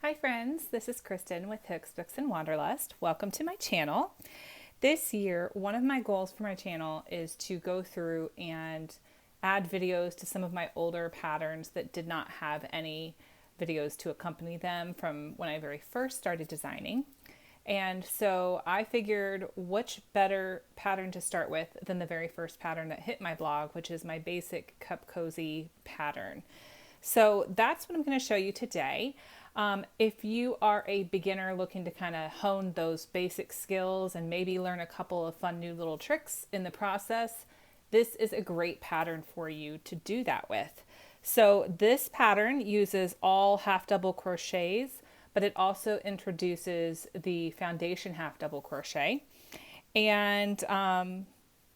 Hi friends, this is Kristen with Hooks, Books, and Wanderlust. Welcome to my channel. This year, one of my goals for my channel is to go through and add videos to some of my older patterns that did not have any videos to accompany them from when I very first started designing. And so I figured which better pattern to start with than the very first pattern that hit my blog, which is my basic cup cozy pattern. So that's what I'm going to show you today. If you are a beginner looking to kind of hone those basic skills and maybe learn a couple of fun new little tricks in the process, this is a great pattern for you to do that with. So this pattern uses all half double crochets, but it also introduces the foundation half double crochet. And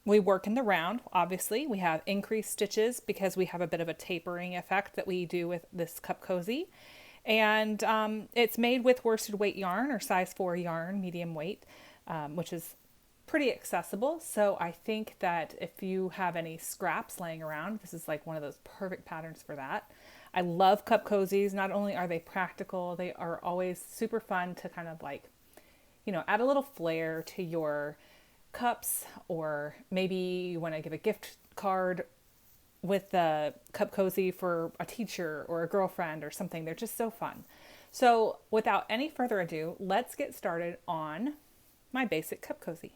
we work in the round. Obviously, we have increased stitches because we have a bit of a tapering effect that we do with this cup cozy. And it's made with worsted weight yarn or size 4 yarn, medium weight, which is pretty accessible. So I think that if you have any scraps laying around, this is like one of those perfect patterns for that. I love cup cozies. Not only are they practical, they are always super fun to kind of like, add a little flair to your cups, or maybe you want to give a gift card with the cup cozy for a teacher or a girlfriend or something. They're just so fun. So without any further ado, let's get started on my basic cup cozy.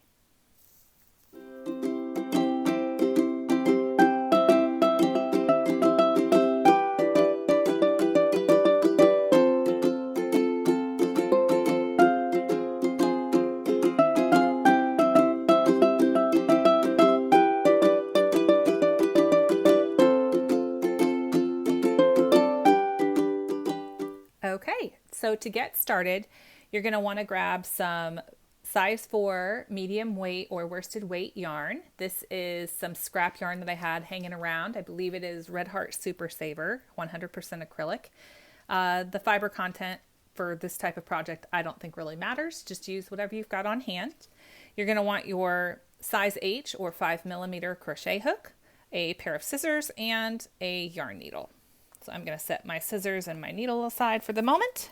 Okay, so to get started, you're going to want to grab some size 4 medium weight or worsted weight yarn. This is some scrap yarn that I had hanging around. I believe it is Red Heart Super Saver, 100% acrylic. The fiber content for this type of project I don't think really matters. Just use whatever you've got on hand. You're going to want your size H or 5mm crochet hook, a pair of scissors, and a yarn needle. So I'm going to set my scissors and my needle aside for the moment.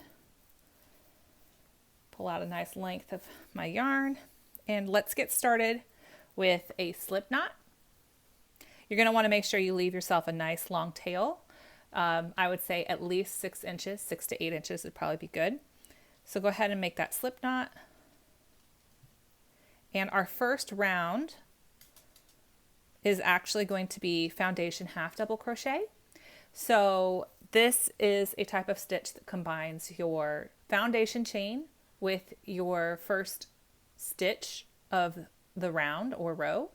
Pull out a nice length of my yarn, and let's get started with a slip knot. You're going to want to make sure you leave yourself a nice long tail. I would say at least 6 inches, 6 to 8 inches would probably be good. So go ahead and make that slip knot. And our first round is actually going to be foundation half double crochet. So this is a type of stitch that combines your foundation chain with your first stitch of the round or row,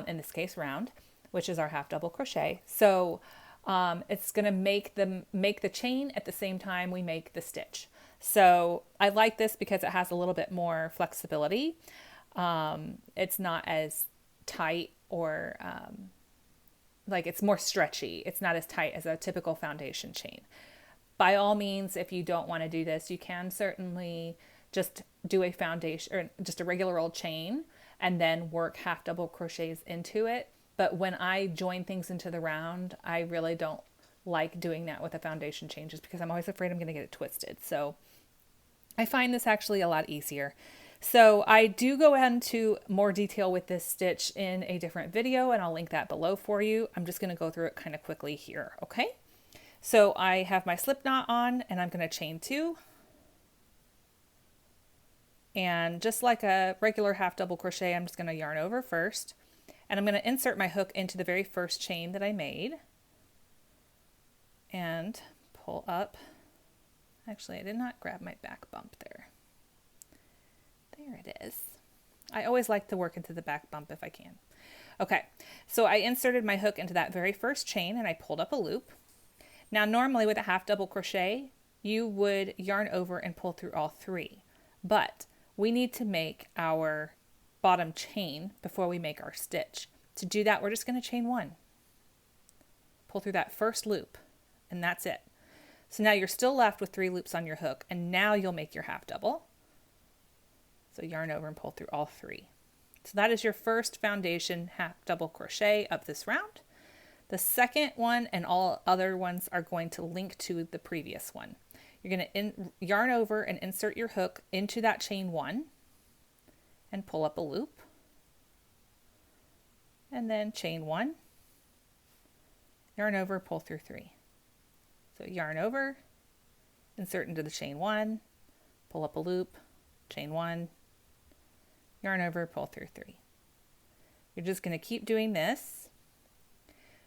in this case round, which is our half double crochet. So it's going to make the chain at the same time we make the stitch. So I like this because it has a little bit more flexibility. It's not as tight or like it's more stretchy. It's not as tight as a typical foundation chain. By all means, if you don't want to do this, you can certainly just do a foundation or just a regular old chain and then work half double crochets into it. But when I join things into the round, I really don't like doing that with a foundation chain just because I'm always afraid I'm going to get it twisted. So I find this actually a lot easier. So I do go into more detail with this stitch in a different video, and I'll link that below for you. I'm just going to go through it kind of quickly here, okay? So I have my slip knot on, and I'm going to chain 2. And just like a regular half double crochet, I'm just going to yarn over first. And I'm going to insert my hook into the very first chain that I made. And pull up. Actually, I did not grab my back bump there. There it is. I always like to work into the back bump if I can. Okay, so I inserted my hook into that very first chain and I pulled up a loop. Now normally with a half double crochet, you would yarn over and pull through all 3. But we need to make our bottom chain before we make our stitch. To do that, we're just going to chain 1. Pull through that first loop, and that's it. So now you're still left with 3 loops on your hook, and now you'll make your half double. So yarn over and pull through all 3. So that is your first foundation half double crochet of this round. The second one and all other ones are going to link to the previous one. You're going to yarn over and insert your hook into that chain 1 and pull up a loop. And then chain 1, yarn over, pull through 3. So yarn over, insert into the chain 1, pull up a loop, chain 1, yarn over, pull through 3. You're just going to keep doing this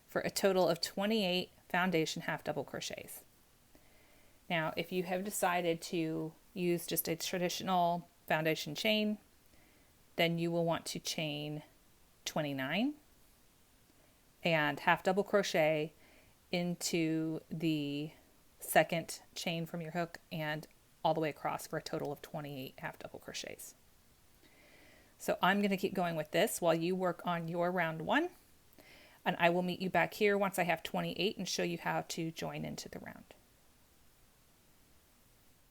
for a total of 28 foundation half double crochets. Now, if you have decided to use just a traditional foundation chain, then you will want to chain 29 and half double crochet into the second chain from your hook and all the way across for a total of 28 half double crochets. So I'm going to keep going with this while you work on your round 1, and I will meet you back here once I have 28 and show you how to join into the round.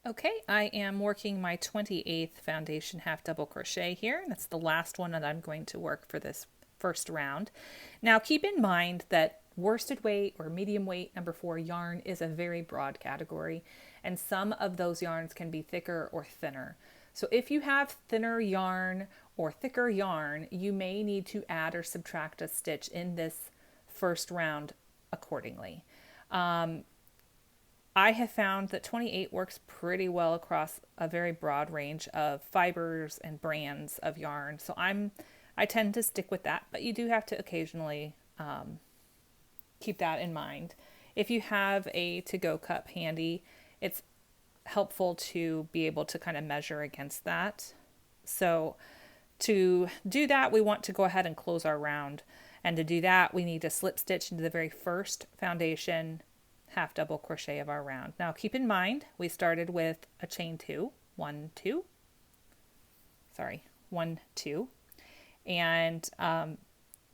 Okay, I am working my 28th foundation half double crochet here, and it's the last one that I'm going to work for this first round. Now keep in mind that worsted weight or medium weight number 4 yarn is a very broad category, and some of those yarns can be thicker or thinner. So if you have thinner yarn or thicker yarn, you may need to add or subtract a stitch in this first round accordingly. I have found that 28 works pretty well across a very broad range of fibers and brands of yarn. So I tend to stick with that, but you do have to occasionally keep that in mind. If you have a to-go cup handy, it's helpful to be able to kind of measure against that. So to do that, we want to go ahead and close our round. And to do that, we need to slip stitch into the very first foundation half double crochet of our round. Now keep in mind, we started with a chain 2, 1, 2, and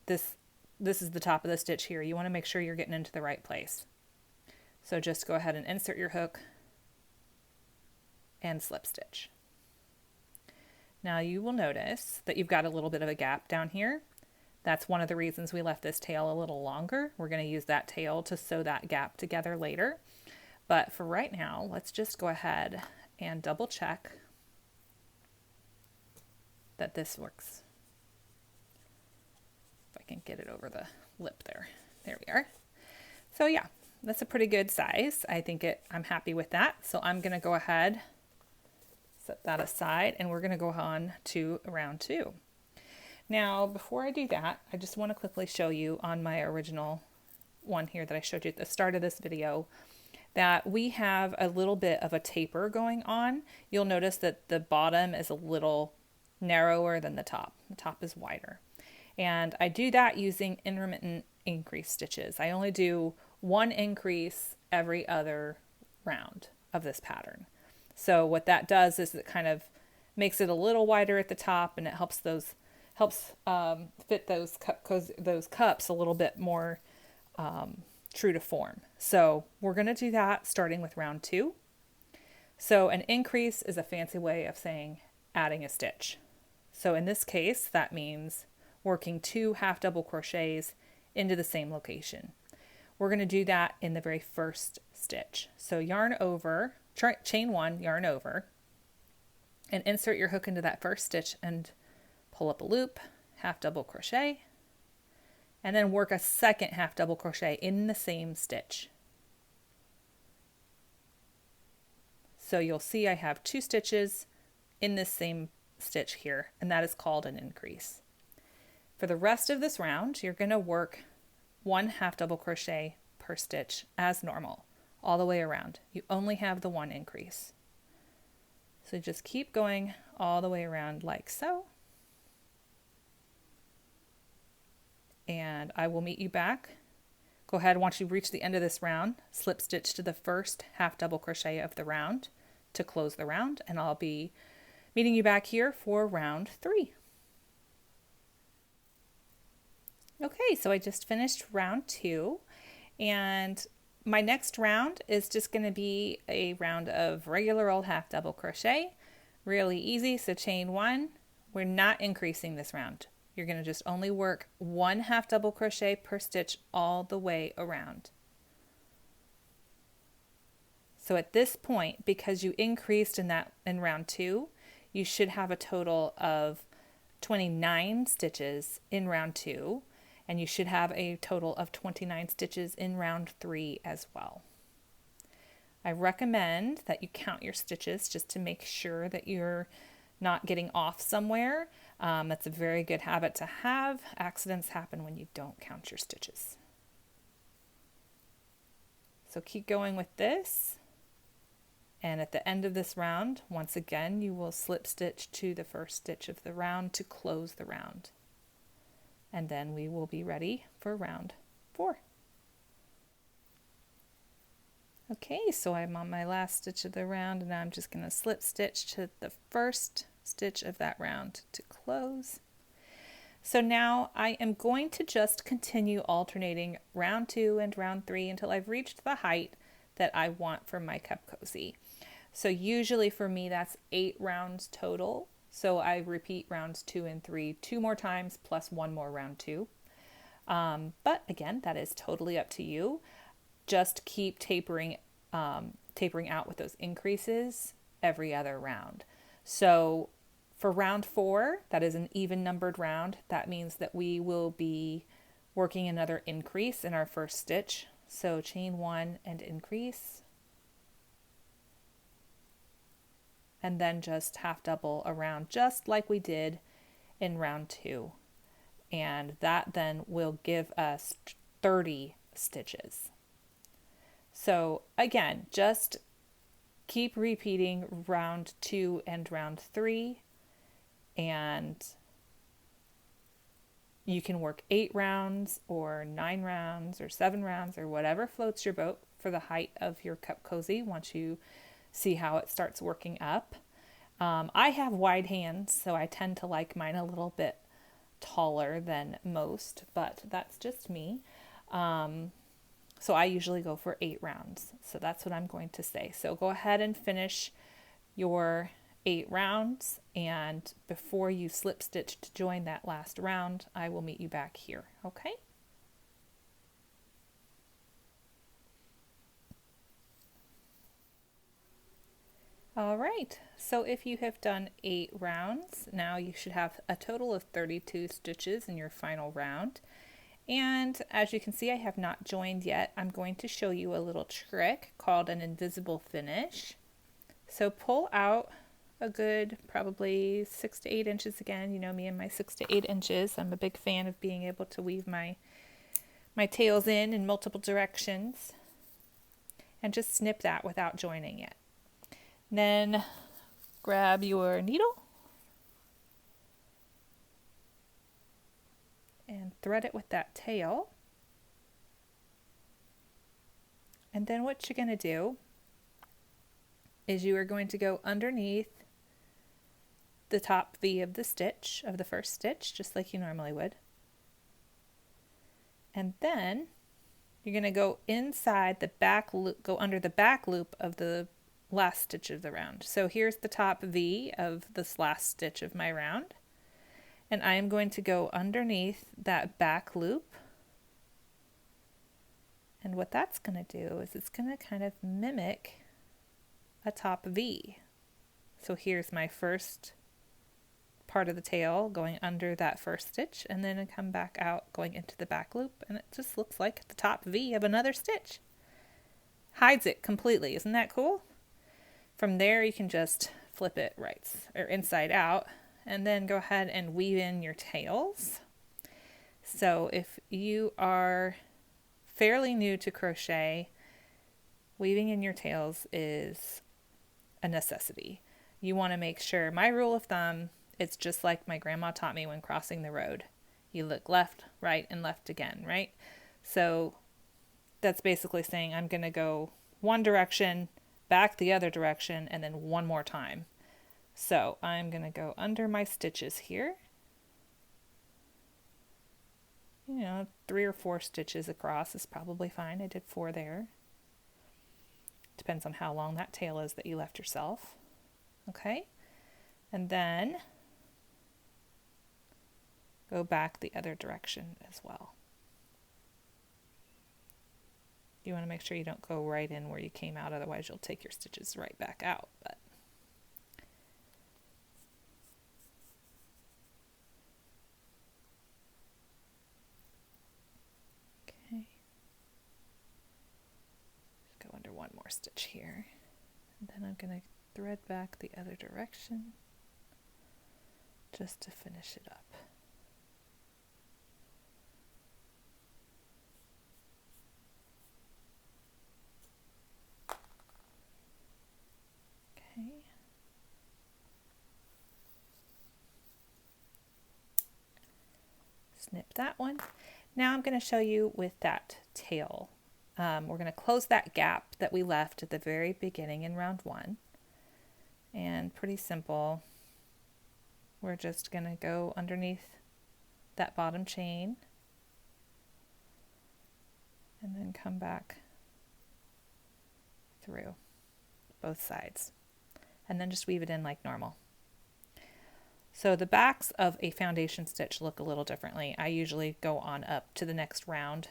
this is the top of the stitch here. You want to make sure you're getting into the right place. So just go ahead and insert your hook and slip stitch. Now you will notice that you've got a little bit of a gap down here. That's one of the reasons we left this tail a little longer. We're going to use that tail to sew that gap together later. But for right now, let's just go ahead and double check that this works. If I can get it over the lip there. There we are. So yeah, that's a pretty good size. I'm happy with that. So I'm going to go ahead, set that aside, and we're going to go on to round 2. Now, before I do that, I just want to quickly show you on my original one here that I showed you at the start of this video that we have a little bit of a taper going on. You'll notice that the bottom is a little narrower than the top. The top is wider. And I do that using intermittent increase stitches. I only do 1 increase every other round of this pattern. So what that does is it kind of makes it a little wider at the top, and it helps fit those cups a little bit more true to form. So we're going to do that starting with round 2. So an increase is a fancy way of saying adding a stitch. So in this case, that means working 2 half double crochets into the same location. We're going to do that in the very first stitch. So yarn over, chain 1, yarn over, and insert your hook into that first stitch and pull up a loop, half double crochet, and then work a second half double crochet in the same stitch. So you'll see I have 2 stitches in this same stitch here, and that is called an increase. For the rest of this round, you're going to work 1 half double crochet per stitch as normal, all the way around. You only have the 1 increase. So just keep going all the way around like so. And I will meet you back. Go ahead, once you reach the end of this round, slip stitch to the first half double crochet of the round to close the round, and I'll be meeting you back here for round 3. Okay, so I just finished round 2, and my next round is just going to be a round of regular old half double crochet. Really easy, so chain 1. We're not increasing this round. You're going to just only work 1 half double crochet per stitch all the way around. So at this point, because you increased in round 2, you should have a total of 29 stitches in round 2, and you should have a total of 29 stitches in round 3 as well. I recommend that you count your stitches just to make sure that you're not getting off somewhere. That's a very good habit to have. Accidents happen when you don't count your stitches. So keep going with this. And at the end of this round, once again, you will slip stitch to the first stitch of the round to close the round. And then we will be ready for round 4. Okay, so I'm on my last stitch of the round, and now I'm just going to slip stitch to the first stitch of that round to close. So now I am going to just continue alternating round 2 and round 3 until I've reached the height that I want for my cup cozy. So usually for me that's 8 rounds total. So I repeat rounds 2 and 3 2 more times plus 1 more round 2. But again, that is totally up to you. Just keep tapering out with those increases every other round. So for round 4, that is an even numbered round. That means that we will be working another increase in our first stitch. So chain 1 and increase. And then just half double around just like we did in round 2. And that then will give us 30 stitches. So again, just keep repeating round 2 and round 3, and you can work 8 rounds or 9 rounds or 7 rounds or whatever floats your boat for the height of your cup cozy once you see how it starts working up. I have wide hands, so I tend to like mine a little bit taller than most, but that's just me. So I usually go for 8 rounds. So that's what I'm going to say. So go ahead and finish your 8 rounds, and before you slip stitch to join that last round, I will meet you back here. Okay? All right, so if you have done 8 rounds, now you should have a total of 32 stitches in your final round. And as you can see, I have not joined yet. I'm going to show you a little trick called an invisible finish. So pull out a good probably 6 to 8 inches. Again, you know me and my 6 to 8 inches. I'm a big fan of being able to weave my tails in multiple directions. And just snip that without joining it. Then grab your needle and thread it with that tail. And then what you're going to do is you are going to go underneath the top V of the stitch, of the first stitch, just like you normally would. And then you're going to go inside the back loop, go under the back loop of the last stitch of the round. So here's the top V of this last stitch of my round. And I am going to go underneath that back loop. And what that's going to do is it's going to kind of mimic a top V. So here's my first part of the tail going under that first stitch, and then I come back out going into the back loop, and it just looks like the top V of another stitch. Hides it completely. Isn't that cool? From there you can just flip it right or inside out, and then go ahead and weave in your tails. So if you are fairly new to crochet, weaving in your tails is a necessity. You want to make sure, my rule of thumb, it's just like my grandma taught me when crossing the road. You look left, right, and left again, right? So that's basically saying I'm going to go one direction, back the other direction, and then one more time. So I'm going to go under my stitches here. 3 or 4 stitches across is probably fine. I did 4 there. Depends on how long that tail is that you left yourself. Okay, and then go back the other direction as well. You want to make sure you don't go right in where you came out, otherwise you'll take your stitches right back out. But okay, go under one more stitch here, and then I'm going to thread back the other direction just to finish it up. Okay. Snip that one. Now I'm going to show you with that tail. We're going to close that gap that we left at the very beginning in round 1. And pretty simple. We're just going to go underneath that bottom chain and then come back through both sides and then just weave it in like normal. So the backs of a foundation stitch look a little differently. I usually go on up to the next round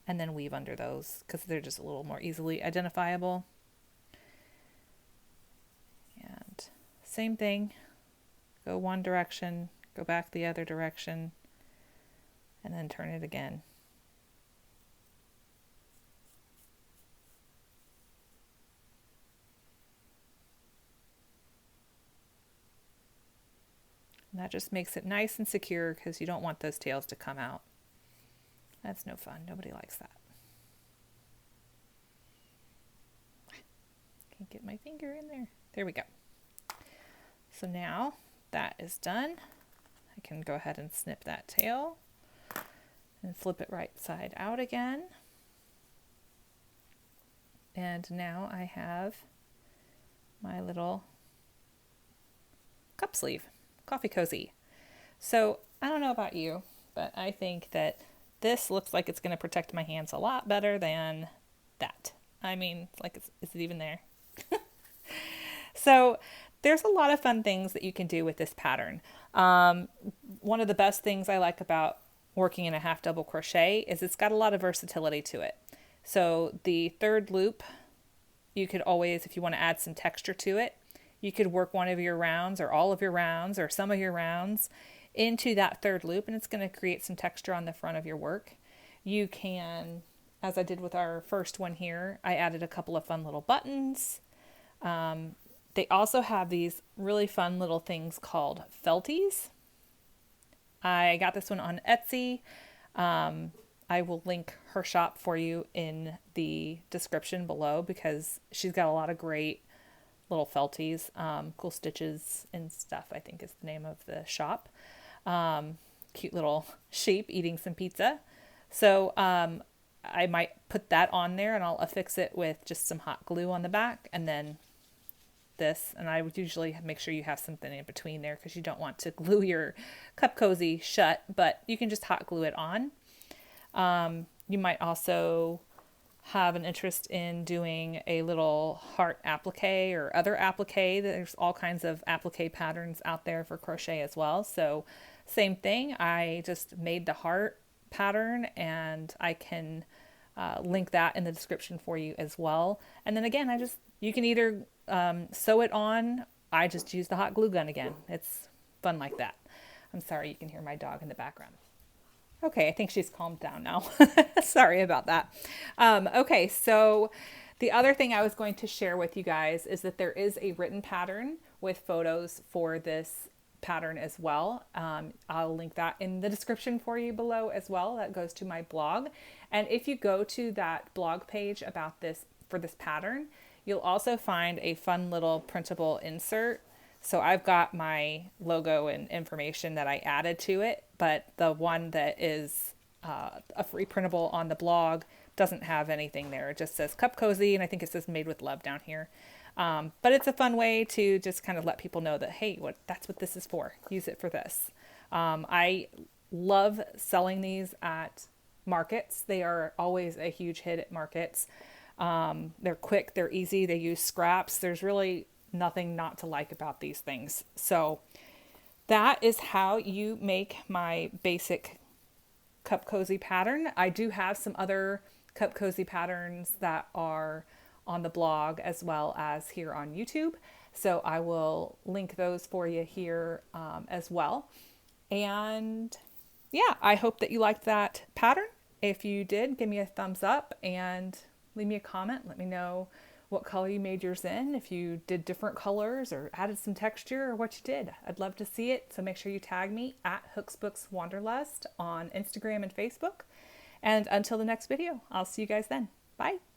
and then weave under those because they're just a little more easily identifiable. And same thing, go one direction, go back the other direction, and then turn it again. And that just makes it nice and secure because you don't want those tails to come out. That's no fun. Nobody likes that. Can't get my finger in there. There we go. So now that is done. I can go ahead and snip that tail and flip it right side out again. And now I have my little cup sleeve. Coffee cozy. So I don't know about you, but I think that this looks like it's going to protect my hands a lot better than that. I mean, like, is it even there? So there's a lot of fun things that you can do with this pattern. One of the best things I like about working in a half double crochet is it's got a lot of versatility to it. So the third loop, you could always, if you want to add some texture to it, you could work one of your rounds or all of your rounds or some of your rounds into that third loop, and it's going to create some texture on the front of your work. You can, as I did with our first one here, I added a couple of fun little buttons. They also have these really fun little things called felties. I got this one on Etsy. I will link her shop for you in the description below because she's got a lot of great little felties, cool stitches and stuff, I think is the name of the shop. Cute little sheep eating some pizza. So I might put that on there and I'll affix it with just some hot glue on the back and then this. And I would usually make sure you have something in between there because you don't want to glue your cup cozy shut, but you can just hot glue it on. You might also have an interest in doing a little heart applique or other applique. There's all kinds of applique patterns out there for crochet as well. So same thing, I just made the heart pattern and I can link that in the description for you as well. And then again, you can either sew it on. I just use the hot glue gun again. It's fun like that. I'm sorry, you can hear my dog in the background. Okay, I think she's calmed down now. Sorry about that. Okay, so the other thing I was going to share with you guys is that there is a written pattern with photos for this pattern as well. I'll link that in the description for you below as well. That goes to my blog. And if you go to that blog page about this, for this pattern, you'll also find a fun little printable insert. So I've got my logo and information that I added to it, but the one that is a free printable on the blog doesn't have anything there. It just says Cup Cozy, and I think it says Made with Love down here. But it's a fun way to just kind of let people know that, hey, that's what this is for. Use it for this. I love selling these at markets. They are always a huge hit at markets. They're quick, they're easy, they use scraps. There's really nothing not to like about these things. So that is how you make my basic Cup Cozy pattern. I do have some other cup cozy patterns that are on the blog as well as here on YouTube. So I will link those for you here as well. And yeah, I hope that you liked that pattern. If you did, give me a thumbs up and leave me a comment. Let me know what color you made yours in, if you did different colors or added some texture or what you did. I'd love to see it. So make sure you tag me at Hooks Books Wanderlust on Instagram and Facebook. And until the next video, I'll see you guys then. Bye.